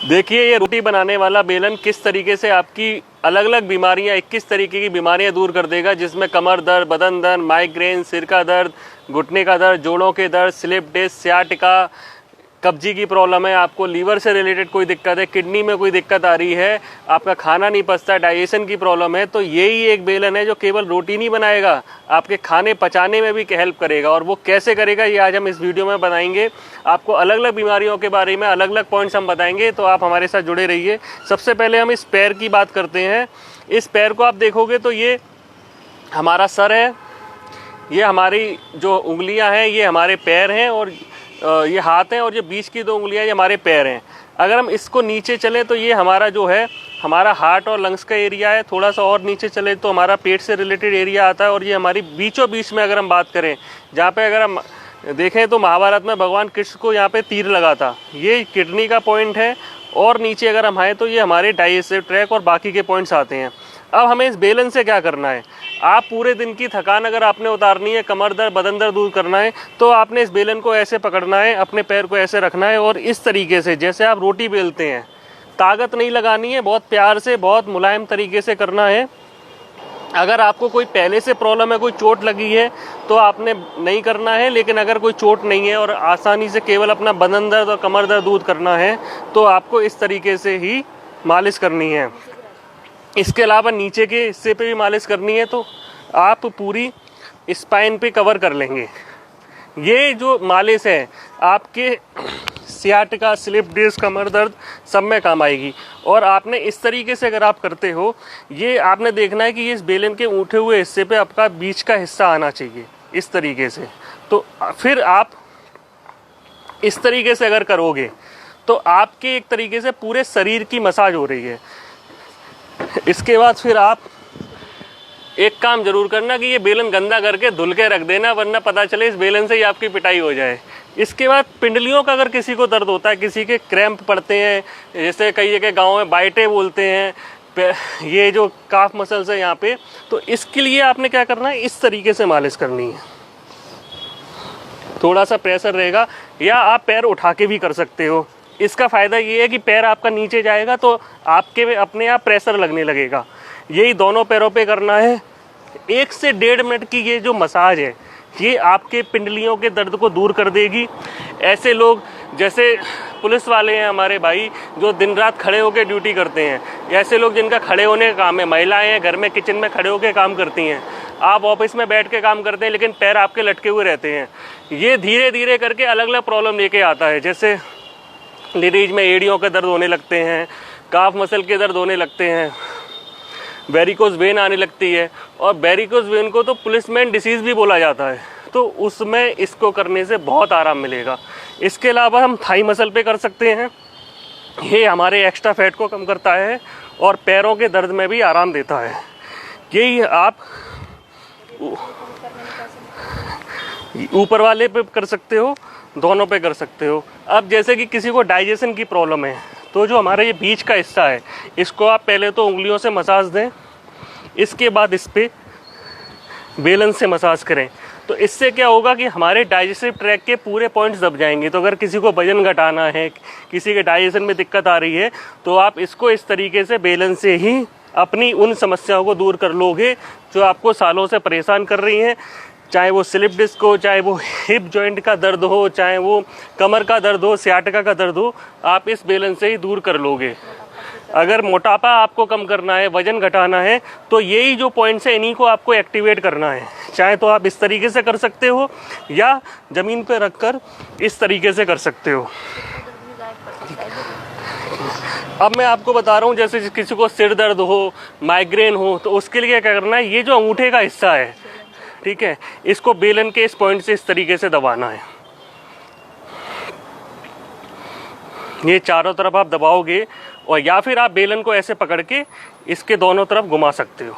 देखिए ये रोटी बनाने वाला बेलन किस तरीके से आपकी अलग अलग बीमारियां 21 तरीके की बीमारियां दूर कर देगा, जिसमें कमर दर्द, बदन दर्द, माइग्रेन, सिर का दर्द, घुटने का दर्द, जोड़ों के दर्द, स्लिप डिस्क, सियाटिका, कब्जी की प्रॉब्लम है, आपको लीवर से रिलेटेड कोई दिक्कत है, किडनी में कोई दिक्कत आ रही है, आपका खाना नहीं पचता, डाइजेशन की प्रॉब्लम है, तो यही एक बेलन है जो केवल रोटी नहीं बनाएगा, आपके खाने पचाने में भी हेल्प करेगा। और वो कैसे करेगा ये आज हम इस वीडियो में बताएंगे। आपको अलग अलग बीमारियों के बारे में अलग अलग पॉइंट्स हम बताएंगे, तो आप हमारे साथ जुड़े रहिए। सबसे पहले हम इस पैर की बात करते हैं। इस पैर को आप देखोगे तो ये हमारा सर है, ये हमारी जो उंगलियां हैं ये हमारे पैर हैं, और ये हाथ हैं, और ये बीच की 2 उंगलियां ये हमारे पैर हैं। अगर हम इसको नीचे चलें तो ये हमारा जो है हमारा हार्ट और लंग्स का एरिया है। थोड़ा सा और नीचे चले तो हमारा पेट से रिलेटेड एरिया आता है, और ये हमारी बीचों बीच में अगर हम बात करें, जहाँ पे अगर हम देखें तो महाभारत में भगवान कृष्ण को यहाँ पे तीर लगा था, ये किडनी का पॉइंट है। और नीचे अगर हम आए तो ये हमारे डाइजेस्टिव ट्रैक और बाकी के पॉइंट्स आते हैं। अब हमें इस बेलन से क्या करना है, आप पूरे दिन की थकान अगर आपने उतारनी है, कमर दर्द, बदन दर्द दूर करना है, तो आपने इस बेलन को ऐसे पकड़ना है, अपने पैर को ऐसे रखना है, और इस तरीके से जैसे आप रोटी बेलते हैं, ताकत नहीं लगानी है, बहुत प्यार से, बहुत मुलायम तरीके से करना है। अगर आपको कोई पहले से प्रॉब्लम है, कोई चोट लगी है, तो आपने नहीं करना है, लेकिन अगर कोई चोट नहीं है और आसानी से केवल अपना बदन दर्द और कमर दर्द दूर करना है, तो आपको इस तरीके से ही मालिश करनी है। इसके अलावा नीचे के हिस्से पे भी मालिश करनी है, तो आप पूरी स्पाइन पे कवर कर लेंगे। ये जो मालिश है आपके सियाटिका, स्लिप डिस्क, कमर दर्द सब में काम आएगी। और आपने इस तरीके से अगर आप करते हो, ये आपने देखना है कि ये इस बेलन के उठे हुए हिस्से पे आपका बीच का हिस्सा आना चाहिए, इस तरीके से। तो फिर आप इस तरीके से अगर करोगे तो आपके एक तरीके से पूरे शरीर की मसाज हो रही है। इसके बाद फिर आप एक काम जरूर करना कि ये बेलन गंदा करके धुल के रख देना, वरना पता चले इस बेलन से ही आपकी पिटाई हो जाए। इसके बाद पिंडलियों का अगर किसी को दर्द होता है, किसी के क्रैम्प पड़ते हैं, जैसे कई जगह गाँव में बाइटे बोलते हैं, ये जो काफ मसल्स है यहाँ पे, तो इसके लिए आपने क्या करना है, इस तरीके से मालिश करनी है। थोड़ा सा प्रेशर रहेगा, या आप पैर उठा के भी कर सकते हो। इसका फ़ायदा ये है कि पैर आपका नीचे जाएगा तो आपके अपने आप प्रेशर लगने लगेगा। यही दोनों पैरों पे करना है। 1 से 1.5 मिनट की ये जो मसाज है, ये आपके पिंडलियों के दर्द को दूर कर देगी। ऐसे लोग जैसे पुलिस वाले हैं हमारे भाई, जो दिन रात खड़े होकर ड्यूटी करते हैं, ऐसे लोग जिनका खड़े होने का काम है, महिलाएं हैं घर में किचन में खड़े होकर काम करती हैं, आप ऑफिस में बैठ के काम करते हैं लेकिन पैर आपके लटके हुए रहते हैं। ये धीरे धीरे करके अलग अलग प्रॉब्लम लेके आता है। जैसे लेडीज में एड़ियों के दर्द होने लगते हैं, काफ मसल के दर्द होने लगते हैं, वेरिकोज वेन आने लगती है, और वेरिकोज वेन को तो पुलिसमैन डिसीज़ भी बोला जाता है। तो उसमें इसको करने से बहुत आराम मिलेगा। इसके अलावा हम थाई मसल पे कर सकते हैं, ये हमारे एक्स्ट्रा फैट को कम करता है और पैरों के दर्द में भी आराम देता है। यही आप ऊपर वाले पे कर सकते हो, दोनों पे कर सकते हो। अब जैसे कि किसी को डाइजेशन की प्रॉब्लम है, तो जो हमारा ये बीच का हिस्सा है, इसको आप पहले तो उंगलियों से मसाज दें, इसके बाद इस पे बेलन से मसाज करें। तो इससे क्या होगा कि हमारे डाइजेस्टिव ट्रैक के पूरे पॉइंट्स दब जाएंगे। तो अगर किसी को वजन घटाना है, किसी के डाइजेशन में दिक्कत आ रही है, तो आप इसको इस तरीके से बेलन से ही अपनी उन समस्याओं को दूर कर लोगे जो आपको सालों से परेशान कर रही हैं। चाहे वो स्लिप डिस्क हो, चाहे वो हिप जॉइंट का दर्द हो, चाहे वो कमर का दर्द हो, सियाटिका का दर्द हो, आप इस बेलन से ही दूर कर लोगे। अगर मोटापा आपको कम करना है, वजन घटाना है, तो यही जो पॉइंट्स है इन्हीं को आपको एक्टिवेट करना है। चाहे तो आप इस तरीके से कर सकते हो, या ज़मीन पे रखकर इस तरीके से कर सकते हो। अब मैं आपको बता रहा हूँ, जैसे किसी को सिर दर्द हो, माइग्रेन हो, तो उसके लिए क्या करना है, ये जो अंगूठे का हिस्सा है, ठीक है, इसको बेलन के इस पॉइंट से इस तरीके से दबाना है। ये चारों तरफ आप दबाओगे, और या फिर आप बेलन को ऐसे पकड़ के इसके दोनों तरफ घुमा सकते हो,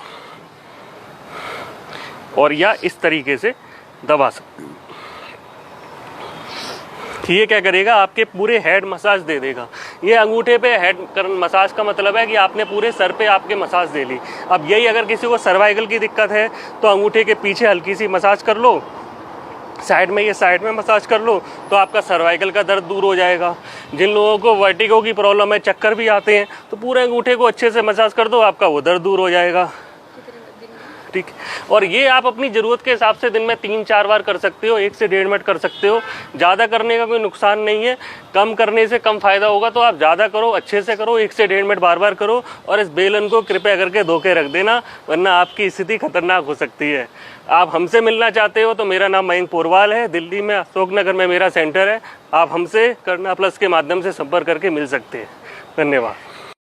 और या इस तरीके से दबा सकते हो। ये क्या करेगा, आपके पूरे हेड मसाज दे देगा। ये अंगूठे पे हेड मसाज का मतलब है कि आपने पूरे सर पे आपके मसाज दे ली। अब यही अगर किसी को सर्वाइकल की दिक्कत है, तो अंगूठे के पीछे हल्की सी मसाज कर लो, साइड में मसाज कर लो तो आपका सर्वाइकल का दर्द दूर हो जाएगा। जिन लोगों को वर्टिगो की प्रॉब्लम है, चक्कर भी आते हैं, तो पूरे अंगूठे को अच्छे से मसाज कर दो, आपका वो दर्द दूर हो जाएगा। ठीक। और ये आप अपनी ज़रूरत के हिसाब से दिन में 3-4 बार कर सकते हो, 1 से 1.5 मिनट कर सकते हो। ज़्यादा करने का कोई नुकसान नहीं है, कम करने से कम फ़ायदा होगा, तो आप ज़्यादा करो, अच्छे से करो, 1 से 1.5 मिनट बार बार करो। और इस बेलन को कृपया करके धो के रख देना, वरना आपकी स्थिति खतरनाक हो सकती है। आप हमसे मिलना चाहते हो तो मेरा नाम मयंक पोरवाल है, दिल्ली में अशोक नगर में मेरा सेंटर है। आप हमसे करना प्लस के माध्यम से संपर्क करके मिल सकते हैं। धन्यवाद।